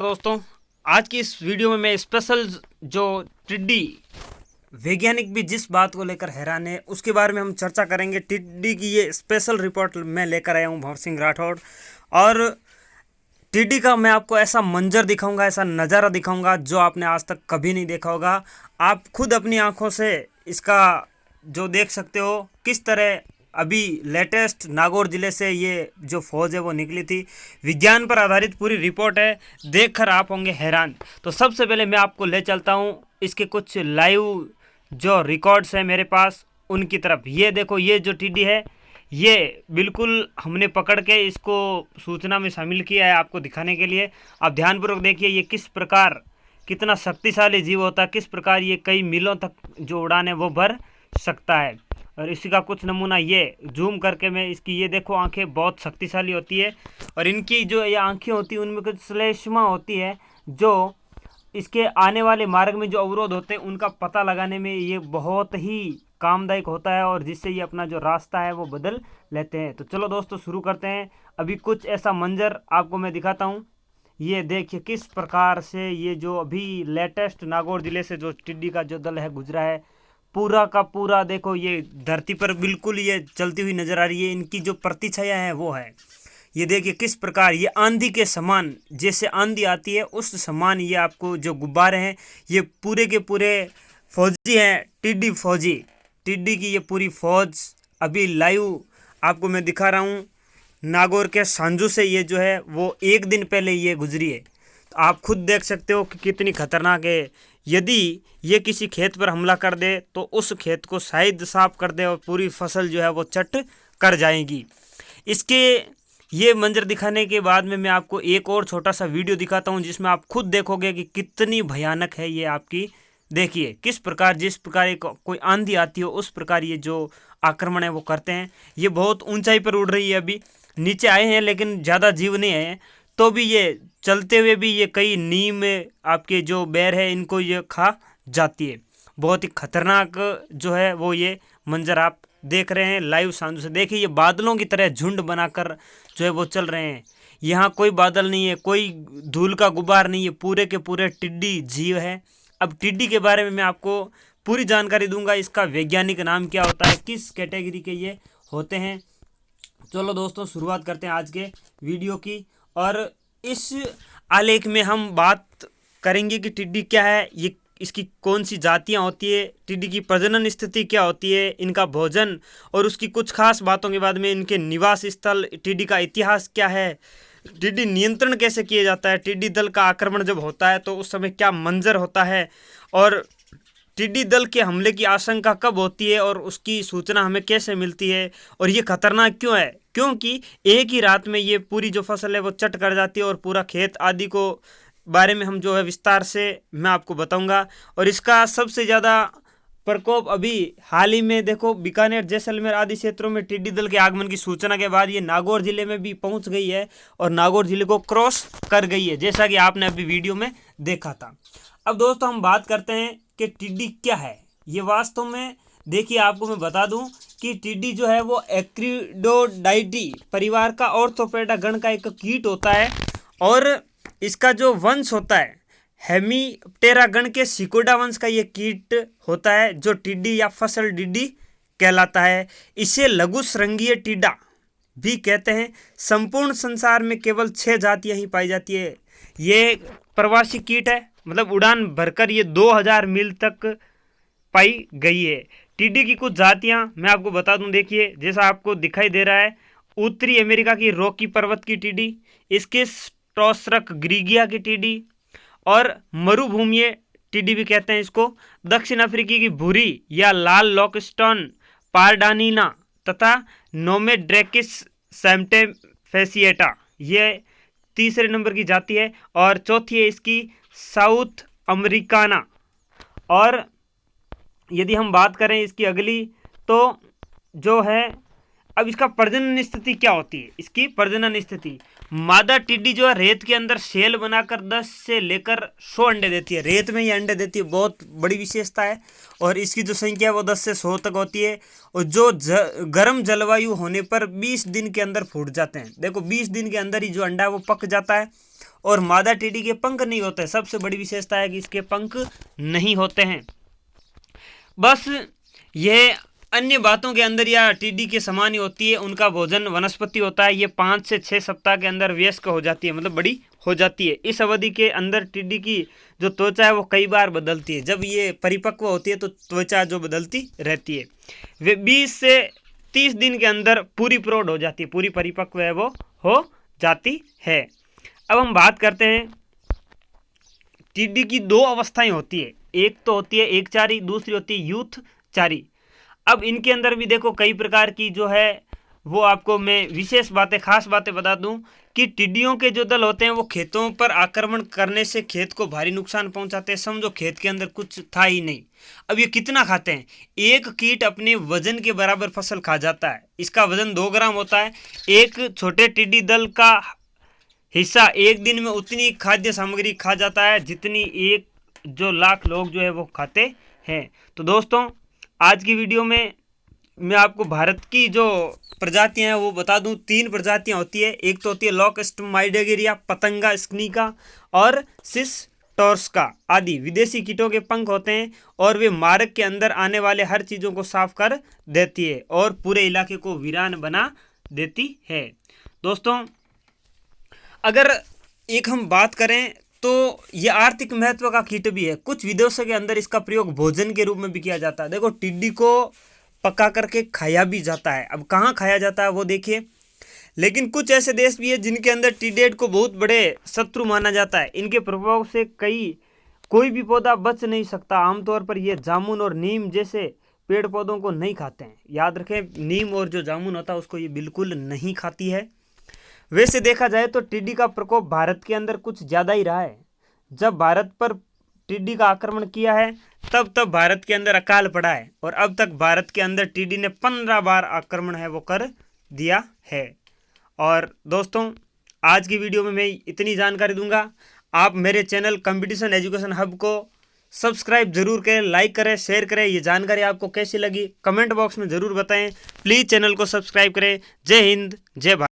दोस्तों, आज की इस वीडियो में मैं स्पेशल जो टिड्डी वैज्ञानिक भी जिस बात को लेकर हैरान है उसके बारे में हम चर्चा करेंगे। टिड्डी की ये स्पेशल रिपोर्ट मैं लेकर आया हूँ, भंवर सिंह राठौड़। और टिड्डी का मैं आपको ऐसा मंजर दिखाऊंगा, ऐसा नज़ारा दिखाऊंगा जो आपने आज तक कभी नहीं देखा होगा। आप खुद अपनी आंखों से इसका जो देख सकते हो किस तरह अभी लेटेस्ट नागौर ज़िले से ये जो फौज है वो निकली थी। विज्ञान पर आधारित पूरी रिपोर्ट है, देखकर आप होंगे हैरान। तो सबसे पहले मैं आपको ले चलता हूँ इसके कुछ लाइव जो रिकॉर्ड्स हैं मेरे पास उनकी तरफ। ये देखो, ये जो टिड्डी है ये बिल्कुल हमने पकड़ के इसको सूचना में शामिल किया है आपको दिखाने के लिए। आप ध्यानपूर्वक देखिए ये किस प्रकार कितना शक्तिशाली जीव होता है, किस प्रकार ये कई मीलों तक जो उड़ान है वो भर सकता है। और इसी का कुछ नमूना ये जूम करके मैं इसकी ये देखो, आंखें बहुत शक्तिशाली होती है और इनकी जो ये आंखें होती है उनमें कुछ श्लेष्मा होती है जो इसके आने वाले मार्ग में जो अवरोध होते हैं उनका पता लगाने में ये बहुत ही कामदायक होता है और जिससे ये अपना जो रास्ता है वो बदल लेते हैं। तो चलो दोस्तों शुरू करते हैं। अभी कुछ ऐसा मंजर आपको मैं दिखाता हूँ। ये देखिए किस प्रकार से ये जो अभी लेटेस्ट नागौर ज़िले से जो टिड्डी का जो दल है गुजरा है, पूरा का पूरा देखो ये धरती पर बिल्कुल ये चलती हुई नज़र आ रही है। इनकी जो प्रतिछाया है वो है, ये देखिए किस प्रकार ये आंधी के समान, जैसे आंधी आती है उस समान ये आपको जो गुब्बारे हैं ये पूरे के पूरे फौजी हैं, टिड्डी फौजी। टिड्डी की ये पूरी फौज अभी लाइव आपको मैं दिखा रहा हूँ। नागौर के सांजू से ये जो है वो एक दिन पहले ये गुजरी है। तो आप खुद देख सकते हो कि कितनी खतरनाक है। यदि ये किसी खेत पर हमला कर दे तो उस खेत को शायद साफ कर दे और पूरी फसल जो है वो चट कर जाएगी। इसके ये मंजर दिखाने के बाद में मैं आपको एक और छोटा सा वीडियो दिखाता हूँ जिसमें आप खुद देखोगे कि कितनी भयानक है ये आपकी। देखिए किस प्रकार, जिस प्रकार एक कोई आंधी आती हो उस प्रकार ये जो आक्रमण है वो करते हैं। ये बहुत ऊंचाई पर उड़ रही है, अभी नीचे आए हैं लेकिन ज़्यादा जीव नहीं है, तो भी ये चलते हुए भी ये कई नीम आपके जो बेर है इनको ये खा जाती है। बहुत ही खतरनाक जो है वो ये मंजर आप देख रहे हैं लाइव सांजू से। देखिए ये बादलों की तरह झुंड बनाकर जो है वो चल रहे हैं। यहाँ कोई बादल नहीं है, कोई धूल का गुब्बार नहीं है, पूरे के पूरे टिड्डी जीव है। अब टिड्डी के बारे में मैं आपको पूरी जानकारी दूंगा, इसका वैज्ञानिक नाम क्या होता है, किस कैटेगरी के ये होते हैं। चलो दोस्तों शुरुआत करते हैं आज के वीडियो की। और इस आलेख में हम बात करेंगे कि टिड्डी क्या है, ये इसकी कौन सी जातियाँ होती है, टिड्डी की प्रजनन स्थिति क्या होती है, इनका भोजन और उसकी कुछ खास बातों के बाद में इनके निवास स्थल, टिड्डी का इतिहास क्या है, टिड्डी नियंत्रण कैसे किया जाता है, टिड्डी दल का आक्रमण जब होता है तो उस समय क्या मंजर होता है, और टिड्डी दल के हमले की आशंका कब होती है और उसकी सूचना हमें कैसे मिलती है, और ये खतरनाक क्यों है, क्योंकि एक ही रात में ये पूरी जो फसल है वो चट कर जाती है और पूरा खेत आदि को बारे में हम जो है विस्तार से मैं आपको बताऊंगा। और इसका सबसे ज़्यादा प्रकोप अभी हाल ही में देखो बीकानेर, जैसलमेर आदि क्षेत्रों में टिड्डी दल के आगमन की सूचना के बाद ये नागौर जिले में भी पहुंच गई है और नागौर जिले को क्रॉस कर गई है, जैसा कि आपने अभी वीडियो में देखा था। अब दोस्तों हम बात करते हैं कि टिड्डी क्या है। ये वास्तव में देखिए आपको मैं बता दूं कि टिड्डी जो है वो एक्रिडोडाइटी परिवार का ऑर्थोपेडा गण का एक कीट होता है और इसका जो वंश होता है हेमीप्टेरा गण के सिकोडा वंश का ये कीट होता है जो टिड्डी या फसल टिड्डी कहलाता है। इसे लघु श्रृंगीय टिड्डा भी कहते हैं। संपूर्ण संसार में केवल 6 जातियां ही पाई जाती है। ये प्रवासी कीट है, मतलब उड़ान भरकर ये 2000 मील तक पाई गई है। टिड्डी की कुछ जातियां मैं आपको बता दूं, देखिए जैसा आपको दिखाई दे रहा है, उत्तरी अमेरिका की रॉकी पर्वत की टिड्डी, इसके टॉसरक ग्रीगिया की टिड्डी और मरुभूमीय टिड्डी भी कहते हैं इसको, दक्षिण अफ्रीकी की भूरी या लाल लॉकस्टोन पारडानिना तथा नोमेड्रेकिस सैम्टेफेसिएटा ये तीसरे नंबर की जाति है और चौथी है इसकी साउथ अमेरिकाना। और यदि हम बात करें इसकी अगली तो जो है, अब इसका प्रजनन स्थिति क्या होती है, इसकी प्रजनन स्थिति मादा टिड्डी जो है रेत के अंदर सेल बनाकर 10 से लेकर 100 अंडे देती है। रेत में ही अंडे देती है, बहुत बड़ी विशेषता है। और इसकी जो संख्या है वो 10 से 100 तक होती है। और जो गर्म जलवायु होने पर 20 दिन के अंदर फूट जाते हैं। देखो 20 दिन के अंदर ही जो अंडा है वो पक जाता है। और मादा टिड्डी के पंख नहीं होते, सबसे बड़ी विशेषता है कि इसके पंख नहीं होते हैं। बस यह अन्य बातों के अंदर या टिड्डी के समान ही होती है। उनका भोजन वनस्पति होता है। ये 5 से 6 सप्ताह के अंदर वयस्क हो जाती है, मतलब बड़ी हो जाती है। इस अवधि के अंदर टिड्डी की जो त्वचा है वो कई बार बदलती है। जब ये परिपक्व होती है तो त्वचा जो बदलती रहती है। वे 20 से 30 दिन के अंदर पूरी प्रौढ़ हो जाती है, पूरी परिपक्व है वो हो जाती है। अब हम बात करते हैं, टिड्डी की 2 अवस्थाएं होती है। एक तो होती है एकचारी, दूसरी होती है यूथ चारी। अब इनके अंदर भी देखो कई प्रकार की जो है वो आपको मैं विशेष बातें, खास बातें बता दूं कि टिड्डियों के जो दल होते हैं वो खेतों पर आक्रमण करने से खेत को भारी नुकसान पहुंचाते हैं। समझो खेत के अंदर कुछ था ही नहीं। अब ये कितना खाते हैं? एक कीट अपने वजन के बराबर फसल खा जाता है। इसका वजन 2 ग्राम होता है। एक छोटे टिड्डी दल का हिस्सा एक दिन में उतनी खाद्य सामग्री खा जाता है जितनी एक जो लाख लोग जो है वो खाते हैं। तो दोस्तों आज की वीडियो में मैं आपको भारत की जो प्रजातियां हैं वो बता दूं। 3 प्रजातियां होती है। एक तो होती है लोकस्टमाइडेगिरिया, पतंगा स्क्निका और सिस्टोर्स्का आदि। विदेशी कीटों के पंख होते हैं और वे मार्ग के अंदर आने वाले हर चीज़ों को साफ कर देती है और पूरे इलाके को वीरान बना देती है। दोस्तों अगर एक हम बात करें तो ये आर्थिक महत्व का कीट भी है। कुछ विदेशों के अंदर इसका प्रयोग भोजन के रूप में भी किया जाता है। देखो टिड्डी को पका करके खाया भी जाता है। अब कहाँ खाया जाता है वो देखिए। लेकिन कुछ ऐसे देश भी है जिनके अंदर टिड्डेट को बहुत बड़े शत्रु माना जाता है। इनके प्रभाव से कोई भी पौधा बच नहीं सकता। आमतौर पर ये जामुन और नीम जैसे पेड़ पौधों को नहीं खाते हैं। याद रखें, नीम और जो जामुन होता है उसको ये बिल्कुल नहीं खाती है। वैसे देखा जाए तो टिड्डी का प्रकोप भारत के अंदर कुछ ज़्यादा ही रहा है। जब भारत पर टिड्डी का आक्रमण किया है तब भारत के अंदर अकाल पड़ा है। और अब तक भारत के अंदर टिड्डी ने 15 बार आक्रमण है वो कर दिया है। और दोस्तों आज की वीडियो में मैं इतनी जानकारी दूंगा। आप मेरे चैनल कंपटीशन एजुकेशन हब को सब्सक्राइब जरूर करें, लाइक करें, शेयर करें। ये जानकारी आपको कैसी लगी कमेंट बॉक्स में ज़रूर बताएं। प्लीज़ चैनल को सब्सक्राइब करें। जय हिंद, जय भारत।